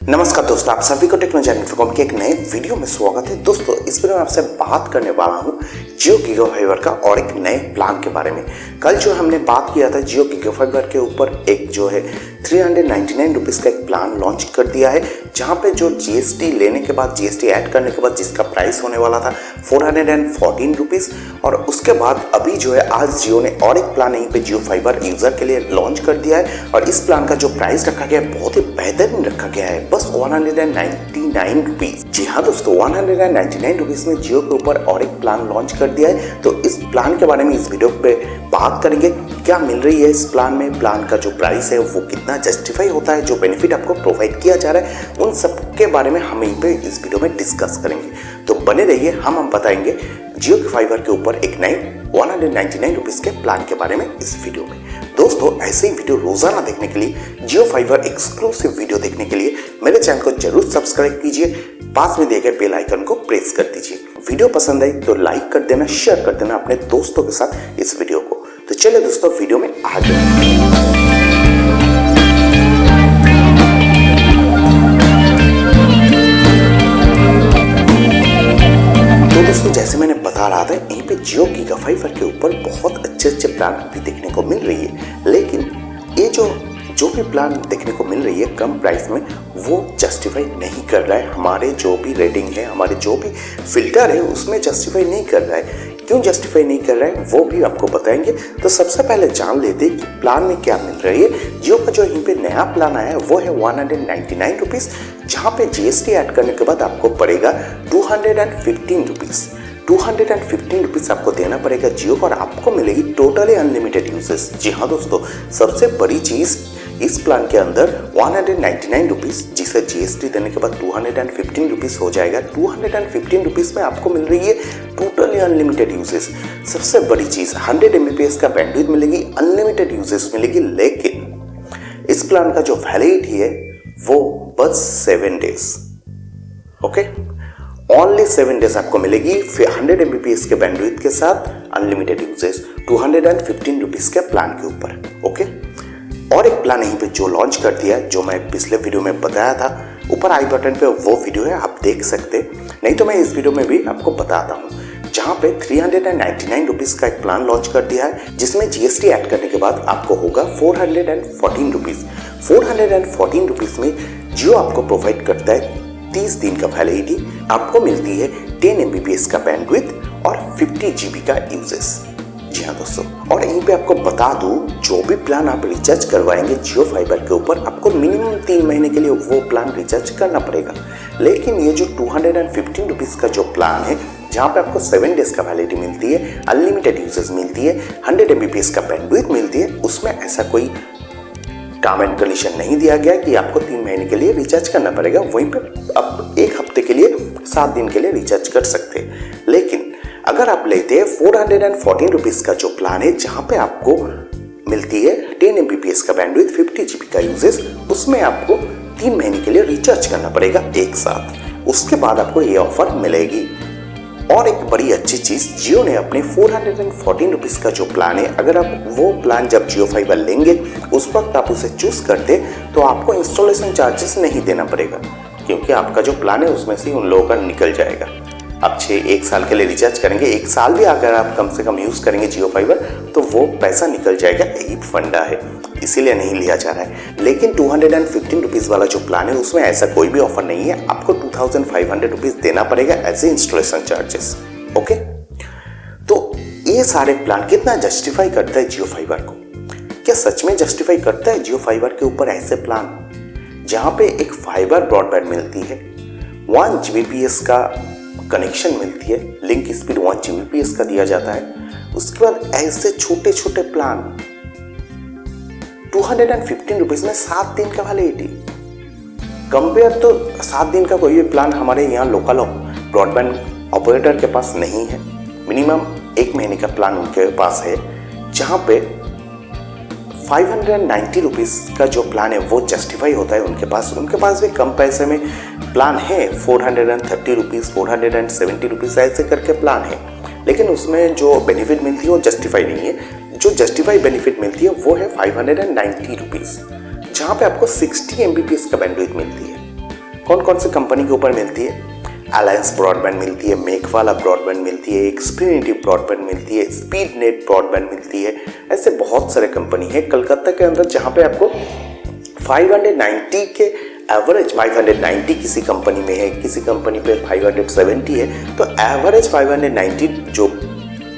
नमस्कार दोस्तों, आप सभी को टेक्नोलॉजी इन्फॉर्म के एक नए वीडियो में स्वागत है। दोस्तों, इस वीडियो में आपसे बात करने वाला हूं जियो गीगा फाइबर का और एक नए प्लान के बारे में। कल जो हमने बात किया था जियो गीगा फाइबर के ऊपर एक जो है 399 रुपीज़ का एक प्लान लॉन्च कर दिया है, जहां पे जो जीएसटी लेने के बाद, जीएसटी ऐड करने के बाद जिसका प्राइस होने वाला था 414 रुपीज़, और उसके बाद अभी जो है आज जियो ने और एक प्लान यहीं पे जियो फाइबर यूजर के लिए लॉन्च कर दिया है। और इस प्लान का जो प्राइस रखा गया है बहुत ही बेहतरीन रखा गया है, बस 199 रुपीज़। जी हाँ दोस्तों, 199 रुपीज़ में जियो के ऊपर और एक प्लान लॉन्च कर दिया है। तो इस प्लान के बारे में इस वीडियो पे बात करेंगे, क्या मिल रही है इस प्लान में, प्लान का जो प्राइस है वो कितना जस्टिफाई होता है, जो बेनिफिट आपको प्रोवाइड किया जा रहा है, उन सब के बारे में हम यहीं पे इस वीडियो में डिस्कस करेंगे। तो बने रहिए, हम बताएंगे जियो के फाइबर के ऊपर एक नए 199 रुपीज़ के प्लान के बारे में इस वीडियो में। दोस्तों, ऐसे ही वीडियो रोजाना देखने के लिए, जियो फाइबर एक्सक्लूसिव वीडियो देखने के लिए मेरे चैनल को जरूर सब्सक्राइब कीजिए, पास में दिए गए बेल आइकन को प्रेस कर दीजिए। वीडियो पसंद आई तो लाइक कर देना, शेयर कर देना अपने दोस्तों के साथ इस वीडियो को। तो चलिए दोस्तों, वीडियो में आगे। दोस्तों, जैसे मैंने बता रहा था, यहीं पे जियो गीगा फाइबर के ऊपर बहुत अच्छे प्लान भी देखने को मिल रही है, लेकिन ये जो भी प्लान देखने को मिल रही है कम प्राइस में, वो जस्टिफाई नहीं कर रहा है। हमारे जो भी रेटिंग है, हमारे जो भी फिल्टर है, उसमें जस्टिफाई नहीं कर रहा है। क्यों जस्टिफाई नहीं कर रहा है वो भी आपको बताएंगे। तो सबसे पहले जान लेते हैं कि प्लान में क्या मिल रही है। जियो का जो यहीं पे नया प्लान आया है वो है 199 रुपीज़, जहाँ पे जीएसटी ऐड करने के बाद आपको पड़ेगा 215 रुपीज़। 215 रुपीज़ आपको देना पड़ेगा जियो को, और आपको मिलेगी टोटली अनलिमिटेड यूजेस। जी हाँ दोस्तों, सबसे बड़ी चीज़ इस प्लान के अंदर 199 रुपीज़, जिसे जीएसटी देने के बाद 215 रुपीज़ हो जाएगा। 215 रुपीज़ में आपको मिल रही है टोटली अनलिमिटेड यूजेस। सबसे बड़ी चीज़ 100 Mbps का बैंडविड्थ मिलेगी, अनलिमिटेड यूजेस मिलेगी। लेकिन इस प्लान का जो वैलिडिटी है वो बस 7 डेज। ओके, ओनली 7 डेज आपको मिलेगी 100 Mbps के बैंडविड्थ के साथ अनलिमिटेड यूजेस 215 रुपीज़ के प्लान के ऊपर। ओके, और एक प्लान यहीं पे जो लॉन्च कर दिया, जो मैं पिछले वीडियो में बताया था, ऊपर आई बटन पे वो वीडियो है, आप देख सकते, नहीं तो मैं इस वीडियो में भी आपको बताता हूँ, जहाँ पे 399 रुपीज़ का एक प्लान लॉन्च कर दिया है, जिसमें जीएसटी ऐड करने के बाद आपको होगा 414 रुपीज़। 414 रुपीज़ में जियो आपको प्रोवाइड करता है 30 दिन का वैलिडिटी, आपको मिलती है 10 Mbps का बैंडविड्थ और 50 GB का यूजेस। जी हाँ दोस्तों, और यहीं पे आपको बता दूं, जो भी प्लान आप रिचार्ज करवाएंगे जियो फाइबर के ऊपर, आपको मिनिमम 3 महीने के लिए वो प्लान रिचार्ज करना पड़ेगा। लेकिन ये जो 215 रुपीज़ का जो प्लान है, जहाँ पे आपको 7 डेज का वैलिडिटी मिलती है, अनलिमिटेड यूजेस मिलती है, 100 Mbps का बैंडविड्थ मिलती है, उसमें ऐसा कोई टर्म एंड कंडीशन नहीं दिया गया कि आपको 3 महीने के लिए रिचार्ज करना पड़ेगा। वहीं पे आप 1 हफ्ते के लिए, 7 दिन के लिए रिचार्ज कर सकते हैं। लेकिन अगर आप लेते हैं 414 रुपीज़ का जो प्लान है, जहाँ पे आपको मिलती है 10 Mbps का बैंडविड्थ, 50 GB का यूजेस, उसमें आपको 3 महीने के लिए रिचार्ज करना पड़ेगा एक साथ। उसके बाद आपको ये ऑफर मिलेगी। और एक बड़ी अच्छी चीज़, जियो ने अपने 414 रुपीज़ का जो प्लान है, अगर आप वो प्लान जब जियो फाइबर लेंगे उस वक्त आप उसे चूज करते, तो आपको इंस्टॉलेशन चार्जेस नहीं देना पड़ेगा, क्योंकि आपका जो प्लान है उसमें से उन लोगों का निकल जाएगा। आप 1 साल के लिए रिचार्ज करेंगे, 1 साल भी अगर आप कम से कम यूज़ करेंगे जियो फाइबर, तो वो पैसा निकल जाएगा। यही फंडा है, इसीलिए नहीं लिया जा रहा है। लेकिन 215 रुपीज़ वाला जो प्लान है, उसमें ऐसा कोई भी ऑफर नहीं है। आपको 2500 रुपीज़ देना पड़ेगा as a installation charges. Okay, तो ये सारे प्लान कितना जस्टिफाई करता है जियो फाइबर को? क्या सच में जस्टिफाई करता है जियो फाइबर के ऊपर ऐसे प्लान, जहाँ पे एक फाइबर ब्रॉडबैंड मिलती है, 1 Gbps का कनेक्शन मिलती है, लिंक स्पीड 1 Gbps का दिया जाता है, उसके बाद ऐसे छोटे छोटे प्लान 215 रुपीज़ में 7 दिन का वैलिडिटी। कंपेयर तो 7 दिन का कोई भी प्लान हमारे यहाँ लोकल ब्रॉडबैंड ऑपरेटर के पास नहीं है। मिनिमम 1 महीने का प्लान उनके पास है, जहाँ पे 590 रुपीज़ का जो प्लान है वो जस्टिफाई होता है उनके पास भी कम पैसे में प्लान है। 430 रुपीज़, 470 रुपीज़ ऐसे करके प्लान है, लेकिन उसमें जो बेनिफिट मिलती है वो जस्टिफाई नहीं है। जो जस्टिफाई बेनिफिट मिलती है वो है 590 रुपीज़, जहाँ पे आपको 60 Mbps का बैंडविड्थ मिलती है। कौन कौन सी कंपनी के ऊपर मिलती है? अलायंस ब्रॉडबैंड मिलती है, मेकवाला ब्रॉडबैंड मिलती है, एक्सपीरियंटी ब्रॉडबैंड मिलती है, स्पीड नेट ब्रॉडबैंड मिलती है। ऐसे बहुत सारे कंपनी है कलकत्ता के अंदर जहाँ पे आपको 590 के एवरेज 590 किसी कंपनी में है, किसी कंपनी पे 570 है। तो एवरेज 590 जो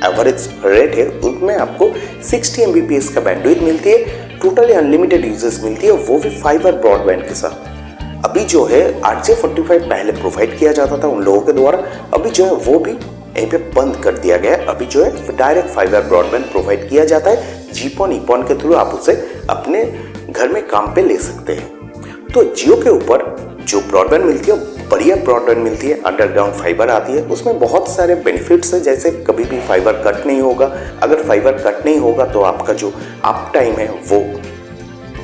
एवरेज रेट है उसमें आपको 60 Mbps का बैंडविड्थ मिलती है, टोटली अनलिमिटेड यूजेस मिलती है, वो भी फाइबर ब्रॉडबैंड के साथ। अभी जो है 8J45 पहले प्रोवाइड किया जाता था उन लोगों के द्वारा, अभी जो है वो भी यहीं पे बंद कर दिया गया है। अभी जो है डायरेक्ट फाइबर ब्रॉडबैंड प्रोवाइड किया जाता है, जीपॉन ईपॉन के थ्रू आप उसे अपने घर में काम पे ले सकते हैं। तो जियो के ऊपर जो ब्रॉडबैंड मिलती है बढ़िया ब्रॉडबैंड मिलती है, अंडरग्राउंड फाइबर आती है, उसमें बहुत सारे बेनिफिट्स है, जैसे कभी भी फाइबर कट नहीं होगा। अगर फाइबर कट नहीं होगा तो आपका जो अप टाइम है वो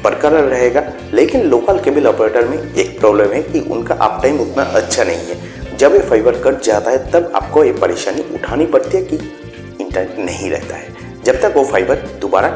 बरकरार रहेगा। लेकिन लोकल केबल ऑपरेटर में एक प्रॉब्लम है कि उनका अप टाइम उतना अच्छा नहीं है। जब ये फाइबर कट जाता है तब आपको ये परेशानी उठानी पड़ती है कि इंटरनेट नहीं रहता है, जब तक वो फाइबर दोबारा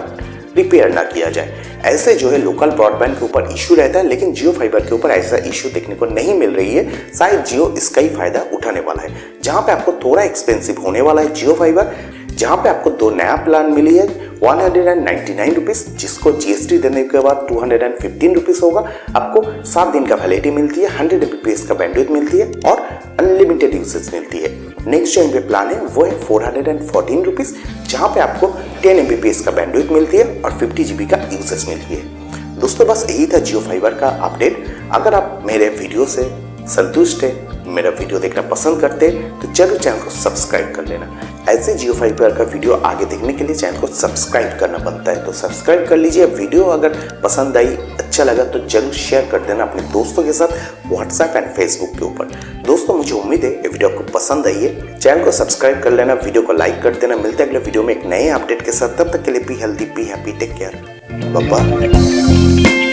रिपेयर ना किया जाए। ऐसे जो है लोकल ब्रॉडबैंड के ऊपर इश्यू रहता है, लेकिन जियो फाइबर के ऊपर ऐसा इश्यू देखने को नहीं मिल रही है। शायद जियो इसका ही फायदा उठाने वाला है। जहां पे आपको थोड़ा एक्सपेंसिव होने वाला है जियो फाइबर, जहां पे आपको 2 नया प्लान मिली है 199 रुपीज, जिसको जीएसटी देने के बाद 215 रुपीज होगा। आपको 7 दिन का वैलिडिटी मिलती है, 100 Mbps का बैंडविड्थ मिलती है और अनलिमिटेड यूसेज मिलती है। नेक्स्ट जो इनपे प्लान है वो है 414 रुपीज, जहां पे आपको 10 Mbps का बैंडविड्थ मिलती है और 50 GB का यूसेज मिलती है। दोस्तों बस यही था जियो फाइबर का अपडेट। अगर आप मेरे वीडियो से संतुष्ट है, मेरा वीडियो देखना पसंद करते हैं तो जरूर चैनल को सब्सक्राइब कर लेना। ऐसे जियो फाइबर का वीडियो आगे देखने के लिए चैनल को सब्सक्राइब करना बनता है, तो सब्सक्राइब कर लीजिए। वीडियो अगर पसंद आई, अच्छा लगा तो जरूर शेयर कर देना अपने दोस्तों के साथ व्हाट्सएप एंड फेसबुक के ऊपर। दोस्तों मुझे उम्मीद है ये वीडियो आपको पसंद आई है। चैनल को सब्सक्राइब कर लेना, वीडियो को लाइक कर देना। मिलते हैं अगले वीडियो में एक नए अपडेट के साथ। तब तक के लिए be healthy, be happy, take care, bye bye.